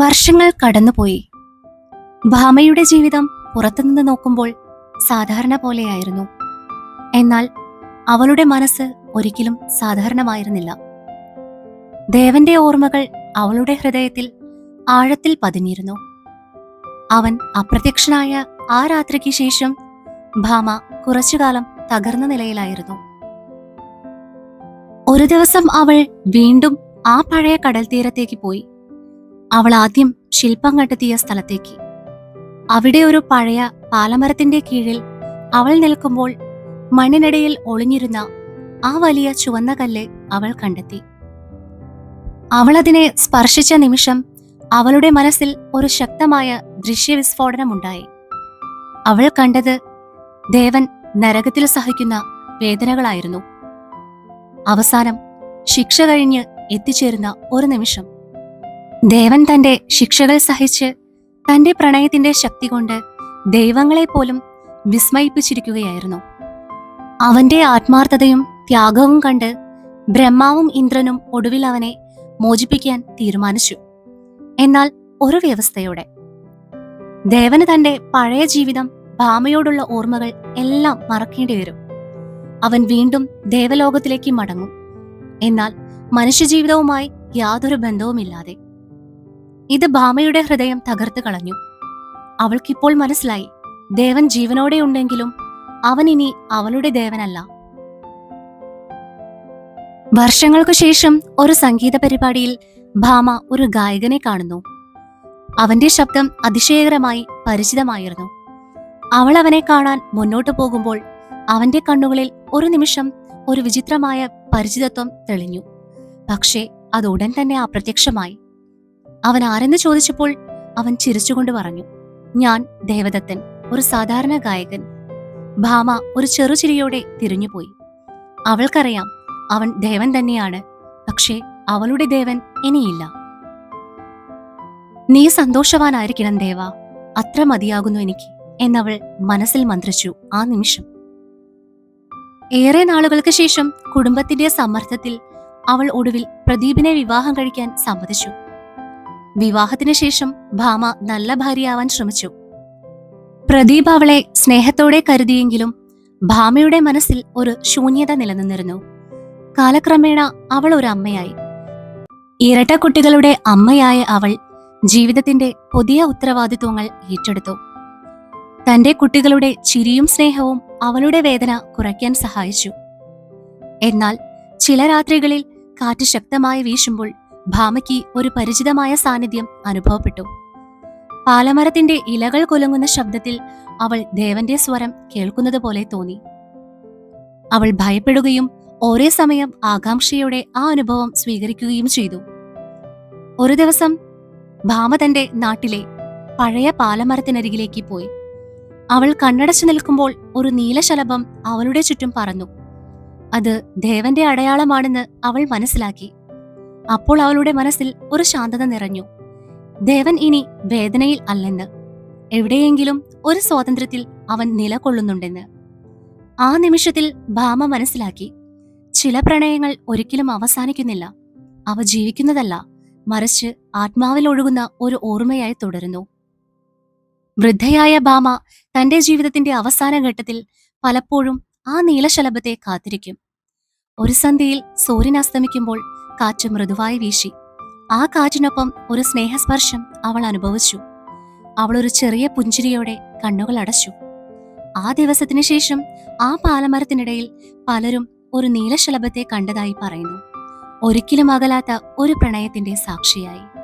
വർഷങ്ങൾ കടന്നുപോയി. ഭാമയുടെ ജീവിതം പുറത്തുനിന്ന് നോക്കുമ്പോൾ സാധാരണ പോലെയായിരുന്നു. എന്നാൽ അവളുടെ മനസ്സ് ഒരിക്കലും സാധാരണമായിരുന്നില്ല. ദേവന്റെ ഓർമ്മകൾ അവളുടെ ഹൃദയത്തിൽ ആഴത്തിൽ പതിഞ്ഞിരുന്നു. അവൻ അപ്രത്യക്ഷനായ ആ രാത്രിക്ക് ശേഷം ഭാമ കുറച്ചുകാലം തകർന്ന നിലയിലായിരുന്നു. ഒരു ദിവസം അവൾ വീണ്ടും ആ പഴയ കടൽ തീരത്തേക്ക് പോയി. അവൾ ആദ്യം ശില്പം കണ്ടെത്തിയ സ്ഥലത്തേക്ക്. അവിടെ ഒരു പഴയ പാലമരത്തിന്റെ കീഴിൽ അവൾ നിൽക്കുമ്പോൾ മണ്ണിനിടയിൽ ഒളിഞ്ഞിരുന്ന ആ വലിയ ചുവന്ന കല്ല് അവൾ കണ്ടെത്തി. അവൾ അതിനെ സ്പർശിച്ച നിമിഷം അവളുടെ മനസ്സിൽ ഒരു ശക്തമായ ദൃശ്യവിസ്ഫോടനമുണ്ടായി. അവൾ കണ്ടത് ദേവൻ നരകത്തിൽ സഹിക്കുന്ന വേദനകളായിരുന്നു. അവസാനം ശിക്ഷ കഴിഞ്ഞ് എത്തിച്ചേരുന്ന ഒരു നിമിഷം. ദേവൻ തന്റെ ശിക്ഷകൾ സഹിച്ച് തന്റെ പ്രണയത്തിന്റെ ശക്തി കൊണ്ട് ദൈവങ്ങളെപ്പോലും വിസ്മയിപ്പിച്ചിരിക്കുകയായിരുന്നു. അവന്റെ ആത്മാർത്ഥതയും ത്യാഗവും കണ്ട് ബ്രഹ്മാവും ഇന്ദ്രനും ഒടുവിൽ അവനെ മോചിപ്പിക്കാൻ തീരുമാനിച്ചു. എന്നാൽ ഒരു വ്യവസ്ഥയോടെ. ദേവന് തന്റെ പഴയ ജീവിതം, ഭാമയോടുള്ള ഓർമ്മകൾ എല്ലാം മറക്കേണ്ടി വരും. അവൻ വീണ്ടും ദേവലോകത്തിലേക്ക് മടങ്ങും, എന്നാൽ മനുഷ്യജീവിതവുമായി യാതൊരു ബന്ധവുമില്ലാതെ. ഇത് ഭാമയുടെ ഹൃദയം തകർത്തു കളഞ്ഞു. അവൾക്കിപ്പോൾ മനസ്സിലായി, ദേവൻ ജീവനോടെ ഉണ്ടെങ്കിലും അവൻ ഇനി അവളുടെ ദേവനല്ല. വർഷങ്ങൾക്കു ശേഷം ഒരു സംഗീത പരിപാടിയിൽ ഭാമ ഒരു ഗായകനെ കാണുന്നു. അവന്റെ ശബ്ദം അതിശയകരമായി പരിചിതമായിരുന്നു. അവൾ അവനെ കാണാൻ മുന്നോട്ടു പോകുമ്പോൾ അവന്റെ കണ്ണുകളിൽ ഒരു നിമിഷം ഒരു വിചിത്രമായ പരിചിതത്വം തെളിഞ്ഞു. പക്ഷേ അത് ഉടൻ തന്നെ അപ്രത്യക്ഷമായി. അവൻ ആരെന്ന് ചോദിച്ചപ്പോൾ അവൻ ചിരിച്ചുകൊണ്ട് പറഞ്ഞു, "ഞാൻ ദേവദത്തൻ, ഒരു സാധാരണ ഗായകൻ." ഭാമ ഒരു ചെറുചിരിയോടെ തിരിഞ്ഞുപോയി. അവൾക്കറിയാം അവൻ ദേവൻ തന്നെയാണ്, പക്ഷേ അവളുടെ ദേവൻ ഇനിയില്ല. "നീ സന്തോഷവാനായിരിക്കണം ദേവ, അത്ര മതിയാകുന്നു എനിക്ക്," എന്നവൾ മനസ്സിൽ മന്ത്രിച്ചു. ആ നിമിഷം ഏറെ നാളുകൾക്ക് ശേഷം കുടുംബത്തിന്റെ സമ്മർദ്ദത്തിൽ അവൾ ഒടുവിൽ പ്രദീപിനെ വിവാഹം കഴിക്കാൻ സമ്മതിച്ചു. വിവാഹത്തിന് ശേഷം ഭാമ നല്ല ഭാര്യയാവാൻ ശ്രമിച്ചു. പ്രദീപ് അവളെ സ്നേഹത്തോടെ കരുതിയെങ്കിലും ഭാമയുടെ മനസ്സിൽ ഒരു ശൂന്യത നിലനിന്നിരുന്നു. കാലക്രമേണ അവൾ ഒരു അമ്മയായി. ഇരട്ട കുട്ടികളുടെ അമ്മയായ അവൾ ജീവിതത്തിന്റെ പുതിയ ഉത്തരവാദിത്വങ്ങൾ ഏറ്റെടുത്തു. തന്റെ കുട്ടികളുടെ ചിരിയും സ്നേഹവും അവളുടെ വേദന കുറയ്ക്കാൻ സഹായിച്ചു. എന്നാൽ ചില രാത്രികളിൽ കാറ്റ് ശക്തമായി വീശുമ്പോൾ ഭാമയ്ക്ക് ഒരു പരിചിതമായ സാന്നിധ്യം അനുഭവപ്പെട്ടു. പാലമരത്തിന്റെ ഇലകൾ കുലുങ്ങുന്ന ശബ്ദത്തിൽ അവൾ ദേവന്റെ സ്വരം കേൾക്കുന്നത് പോലെ തോന്നി. അവൾ ഭയപ്പെടുകയും ഒരേ സമയം ആകാംക്ഷയോടെ ആ അനുഭവം സ്വീകരിക്കുകയും ചെയ്തു. ഒരു ദിവസം ഭാമ തന്റെ നാട്ടിലെ പഴയ പാലമരത്തിനരികിലേക്ക് പോയി. അവൾ കണ്ണടച്ചു നിൽക്കുമ്പോൾ ഒരു നീലശലഭം അവളുടെ ചുറ്റും പറന്നു. അത് ദേവന്റെ അടയാളമാണെന്ന് അവൾ മനസ്സിലാക്കി. അപ്പോൾ അവളുടെ മനസ്സിൽ ഒരു ശാന്തത നിറഞ്ഞു. ദേവൻ ഇനി വേദനയിൽ അല്ലെന്ന്, എവിടെയെങ്കിലും ഒരു സ്വാതന്ത്ര്യത്തിൽ അവൻ നിലകൊള്ളുന്നുണ്ടെന്ന്. ആ നിമിഷത്തിൽ ഭാമ മനസ്സിലാക്കി, ചില പ്രണയങ്ങൾ ഒരിക്കലും അവസാനിക്കുന്നില്ല. അവ ജീവിക്കുന്നതല്ല, മറിച്ച് ആത്മാവിൽ ഒഴുകുന്ന ഒരു ഓർമ്മയായി തുടരുന്നു. വൃദ്ധയായ ഭാമ തന്റെ ജീവിതത്തിന്റെ അവസാന ഘട്ടത്തിൽ പലപ്പോഴും ആ നീലശലഭത്തെ കാത്തിരിക്കും. ഒരു സന്ധ്യയിൽ സൂര്യൻ അസ്തമിക്കുമ്പോൾ കാറ്റ് മൃദുവായി വീശി. ആ കാറ്റിനൊപ്പം ഒരു സ്നേഹസ്പർശം അവൾ അനുഭവിച്ചു. അവൾ ഒരു ചെറിയ പുഞ്ചിരിയോടെ കണ്ണുകൾ അടച്ചു. ആ ദിവസത്തിനു ശേഷം ആ പാലമരത്തിനിടയിൽ പലരും ഒരു നീലശലഭത്തെ കണ്ടതായി പറയുന്നു. ഒരിക്കലും അകലാത്ത ഒരു പ്രണയത്തിന്റെ സാക്ഷിയായി.